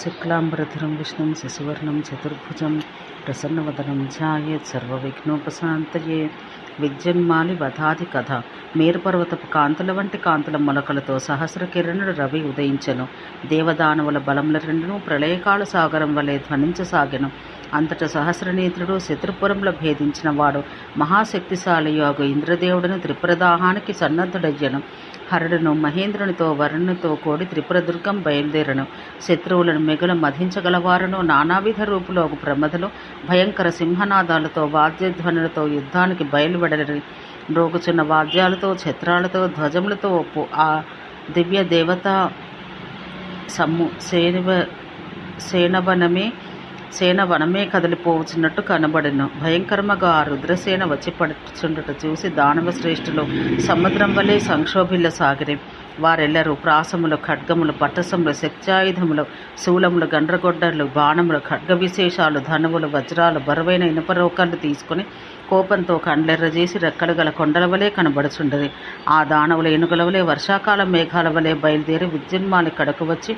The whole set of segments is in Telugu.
శుక్లాంబరధరం విష్ణుం శశివర్ణం చతుర్భుజం ప్రసన్నవదనం ధ్యాయేత్ సర్వవిఘ్నోపశాంతయే. విద్యున్మాలి వధాది కథ. మేరుపర్వతపు కాంతుల వంటి కాంతుల మొలకలతో సహస్ర కిరణుడు రవి ఉదయించెను. దేవదానవుల బలముల రెండును ప్రళయకాల సాగరం వలె ధ్వనించసాగెను. అంతట సహస్రనేత్రుడు శత్రుపురంలో భేదించిన వాడు మహాశక్తిశాలి యోగు ఇంద్రదేవుడును త్రిపురదాహానికి సన్నద్ధుడయ్యను. హరుడును మహేంద్రునితో వరుణునితో కూడి త్రిపురదుర్గం బయలుదేరను. శత్రువులను మిగుల మధించగలవారును నానావిధ రూపులో ప్రమదలు భయంకర సింహనాదాలతో వాద్యధ్వనులతో యుద్ధానికి బయలువెడరి మ్రోగుచున్న వాద్యాలతో ఛత్రాలతో ధ్వజములతో ఆ దివ్య దేవతా సేనవనమే కదిలిపోవచ్చున్నట్టు కనబడెను. భయంకరముగా ఆ రుద్రసేన వచ్చి పడుచుండట చూసి దానవ శ్రేష్ఠులు సముద్రం వలె సంక్షోభిల్లసాగిరి. వారెల్లరూ ప్రాసములు, ఖడ్గములు, పట్టసములు, శక్త్యాయుధములు, శూలములు, గండ్రగొడ్డలు, బాణములు, ఖడ్గ విశేషాలు, ధనువులు, వజ్రాలు, బరువైన ఇనుపరోకళ్ళు తీసుకుని కోపంతో కండ్లెర్రజేసి రెక్కలు గల కొండల వలె కనబడుచుండరి. ఆ దానవుల ఏనుగుల వలె వర్షాకాల మేఘాల వలె బయలుదేరి విద్యున్మాలి కడకు వచ్చి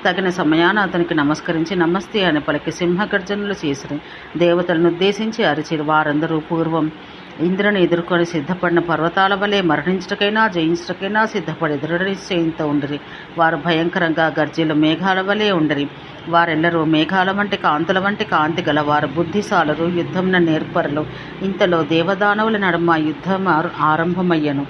తగిన సమయాన అతనికి నమస్కరించి నమస్తే అని పలికి సింహగర్జనులు చేసిరి. దేవతలను ఉద్దేశించి అరిచిరి. వారందరూ పూర్వం ఇంద్రుని ఎదుర్కొని సిద్ధపడిన పర్వతాల వలె మరణించటకైనా జయించటకైనా సిద్ధపడి దృఢ నిశ్చయంతో ఉండిరి. వారు భయంకరంగా గర్జీలు మేఘాల వలె ఉండిరి. వారెల్లరూ మేఘాల వంటి కాంతుల వంటి కాంతి గలవారు, బుద్ధిశాలురు, యుద్ధంన నేర్పరులు. ఇంతలో దేవదానవుల నడుమ యుద్ధం ఆరంభమయ్యను.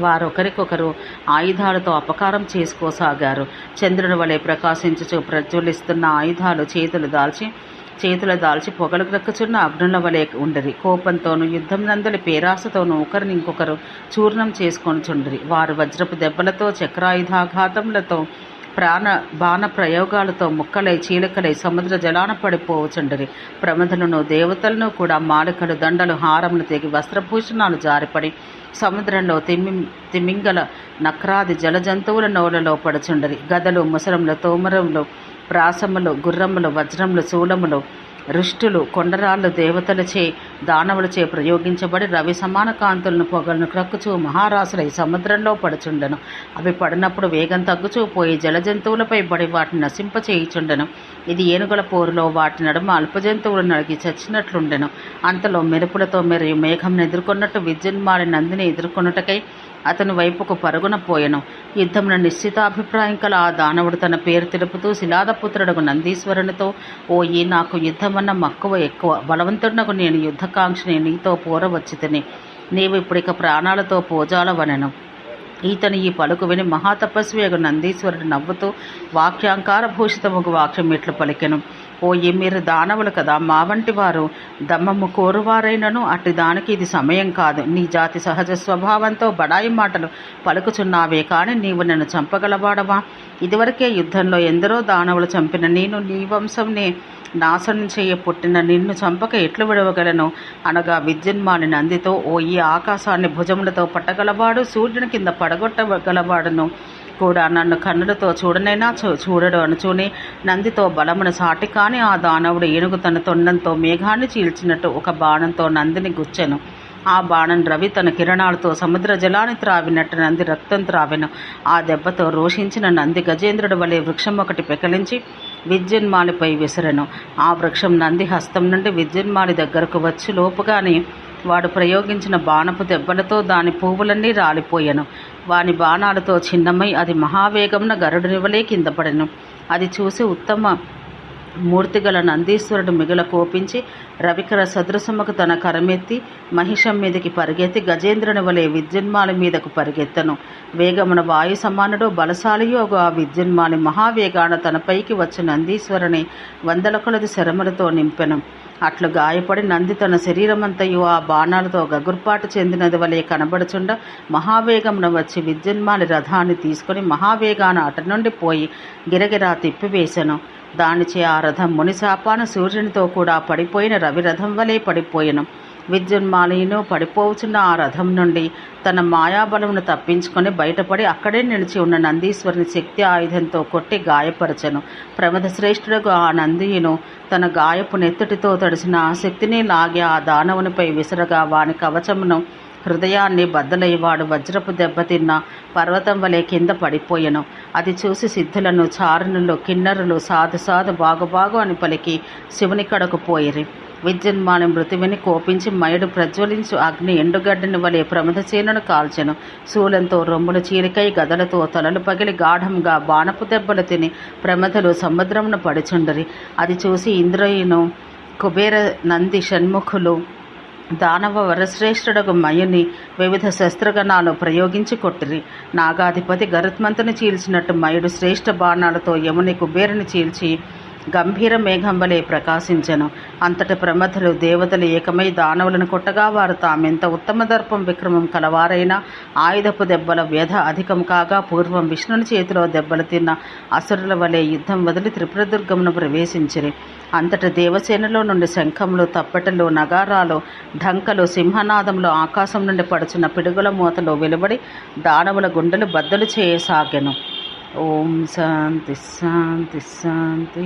వారొకరికొకరు ఆయుధాలతో అపకారం చేసుకోసాగారు. చంద్రుని వలె ప్రకాశించుచు ప్రజ్వలిస్తున్న ఆయుధాలు చేతులు దాల్చి పొగలు గ్రక్కుచున్న అగ్నుల వలె ఉండరి. కోపంతోనూ యుద్ధం నందలి పేరాసతోనూ ఒకరిని ఇంకొకరు చూర్ణం చేసుకొని చుండరి. వారు వజ్రపు దెబ్బలతో, చక్రాయుధాఘాతములతో, బాణ ప్రయోగాలతో ముక్కలై చీలకలై సముద్ర జలాన పడిపోవచుండరి. ప్రమదలను దేవతలను కూడా మాలికలు, దండలు, హారములు తెగి వస్త్రభూషణాలు జారిపడి సముద్రంలో తిమింగల నక్రాది జలజంతువుల నోలలో పడుచుండరి. గదలు, ముసరములు, తోమరములు, ప్రాసములు, గుర్రములు, వజ్రములు, శూలములు, రుష్టులు, కొండరాళ్ళు దేవతలచే దానవులచే ప్రయోగించబడి రవి సమాన కాంతులను పొగలను క్రక్కుచూ మహారాసులై సముద్రంలో పడుచుండెను. అవి పడినప్పుడు వేగం తగ్గుచూ పోయి జలజంతువులపై పడి వాటిని నశింపచేయుచుండెను. ఇది ఏనుగుల పోరులో వాటి నడుమ అల్పజంతువులు నడిగి చచ్చినట్లుండెను. అంతలో మెరుపులతో మెరియు మేఘంను ఎదుర్కొన్నట్టు విద్యున్మాలి నందిని ఎదుర్కొనుటకై అతని వైపుకు పరుగున పోయెను. యుద్ధమున నిశ్చితాభిప్రాయం కల ఆ దానవుడు తన పేరు తెలుపుతూ శిలాదపుత్రుడకు నందీశ్వరునితో, ఓయి, నాకు యుద్ధమన్న మక్కువ ఎక్కువ. బలవంతుడనకు నేను యుద్ధకాంక్షని నీతో పోరవచ్చితిని. నీవు ఇప్పుడిక ప్రాణాలతో పోజాలవనెను. ఈతని ఈ పలుకు విని మహాతపస్వి అగు నందీశ్వరుడు నవ్వుతూ వాక్యాంకార భూషితముగు వాక్యం ఇట్లు పలికెను. ఓయి, మీరు దానవులు కదా, మా వంటి వారు దమ్మము కోరువారైనను అట్టి దానికి ఇది సమయం కాదు. నీ జాతి సహజ స్వభావంతో బడాయి మాటలు పలుకుచున్నావే కాని నీవు నన్ను చంపగలవాడవా? ఇదివరకే యుద్ధంలో ఎందరో దానవులు చంపిన నేను నీ వంశంని నాశనం చేయ పుట్టిన నిన్ను చంపక ఎట్లు విడవగలను అనగా విద్యున్మాలి నందితో, ఓ ఈ ఆకాశాన్ని భుజములతో పట్టగలవాడు, సూర్యుని కింద పడగొట్టగలవాడును కూడా నన్ను కన్నులతో చూడనైనా చూడడు అనుచూని నందితో బలమును సాటి కాని ఆ దానవుడు ఏనుగు తన తొండంతో మేఘాన్ని చీల్చినట్టు ఒక బాణంతో నందిని గుచ్చెను. ఆ బాణం రవి తన కిరణాలతో సముద్ర జలాన్ని త్రావినట్టు నంది రక్తం త్రావెను. ఆ దెబ్బతో రోషించిన నంది గజేంద్రుడి వలె వృక్షం ఒకటి పెకలించి విద్యున్మాలిపై విసిరెను. ఆ వృక్షం నంది హస్తం నుండి విద్యున్మాలి దగ్గరకు వచ్చి లోపుగానే వాడు ప్రయోగించిన బాణపు దెబ్బలతో దాని పువ్వులన్నీ రాలిపోయాను. వాని బాణాలతో చిన్నమై అది మహావేగమున గరుడుని వలె కింద పడెను. అది చూసి ఉత్తమ మూర్తిగల నందీశ్వరుడు మిగుల కోపించి రవికర సదృశముకు తన కరమెత్తి మహిషం మీదకి పరిగెత్తి గజేంద్రుని వలె విద్యున్మాలి మీదకు పరిగెత్తను. వేగమున వాయు సమానుడు బలశాలియో ఆ విద్యున్మాలి మహావేగాన తనపైకి వచ్చి నందీశ్వరుని వందల కొలది శరములతో నింపెను. అట్లు గాయపడి నంది తన శరీరమంతయు ఆ బాణాలతో గగుర్పాటు చెందినది వలె కనబడుచుండ మహావేగమున వచ్చి విద్యున్మాలి రథాన్ని తీసుకుని మహావేగాన అటు నుండి పోయి గిరగిరా తిప్పివేశను. దానిచే ఆ రథం మునిశాపాన సూర్యునితో కూడా పడిపోయిన రవిరథం వలె పడిపోయెను. విద్యున్మాలిను పడిపోవచ్చున్న ఆ రథం నుండి తన మాయాబలమును తప్పించుకొని బయటపడి అక్కడే నిలిచి ఉన్న నందీశ్వరుని శక్తి ఆయుధంతో కొట్టి గాయపరచెను. ప్రమద శ్రేష్ఠుడుగా ఆ నందియును తన గాయపు నెత్తుటితో తడిసిన ఆ శక్తిని లాగి ఆ దానవునిపై విసరగా వాని కవచమును హృదయాన్ని బద్దలయ్యవాడు వజ్రపు దెబ్బతిన్న పర్వతం వలె కింద పడిపోయెను. అది చూసి సిద్ధులను, చారణులు, కిన్నరులు సాధు సాధు బాగు అని పలికి శివుని కడకు పోయిరి. విద్యున్మాని మృతివిని కోపించి మయుడు ప్రజ్వలించు అగ్ని ఎండుగడ్డిని వలె ప్రమదసేనను కాల్చెను. శూలంతో రొమ్ములు చీలికై, గదలతో తలలు పగిలి, గాఢంగా బాణపు దెబ్బలు తిని ప్రమదలు సముద్రమును పడిచుండరి. అది చూసి ఇంద్రయును, కుబేర, నంది, షణ్ముఖులు, దానవ వరశ్రేష్ఠుడగు మయుని వివిధ శస్త్రగణాలు ప్రయోగించి కొట్టిరి. నాగాధిపతి గరుత్మంతుని చీల్చినట్టు మయుడు శ్రేష్ఠ బాణాలతో యముని, కుబేరుని చీల్చి గంభీర మేఘం వలె ప్రకాశించెను. అంతటి ప్రమథులు, దేవతలు ఏకమై దానవులను కొట్టగా వారు తామెంత ఉత్తమ దర్పం విక్రమం కలవారైనా ఆయుధపు దెబ్బల వ్యధ అధికం కాగా పూర్వం విష్ణుని చేతిలో దెబ్బలు తిన్న అసురుల వలె యుద్ధం వదిలి త్రిపురదుర్గమును ప్రవేశించిరి. అంతటి దేవసేనలో నుండి శంఖములు, తప్పటలు, నగారాలు, ఢంకలు, సింహనాదములు, ఆకాశం నుండి పడుచున్న పిడుగుల మూతలు వెలువడి దానవుల గుండెలు బద్దలు చేయసాగెను. ఓం శాంతి శాంతి శాంతి.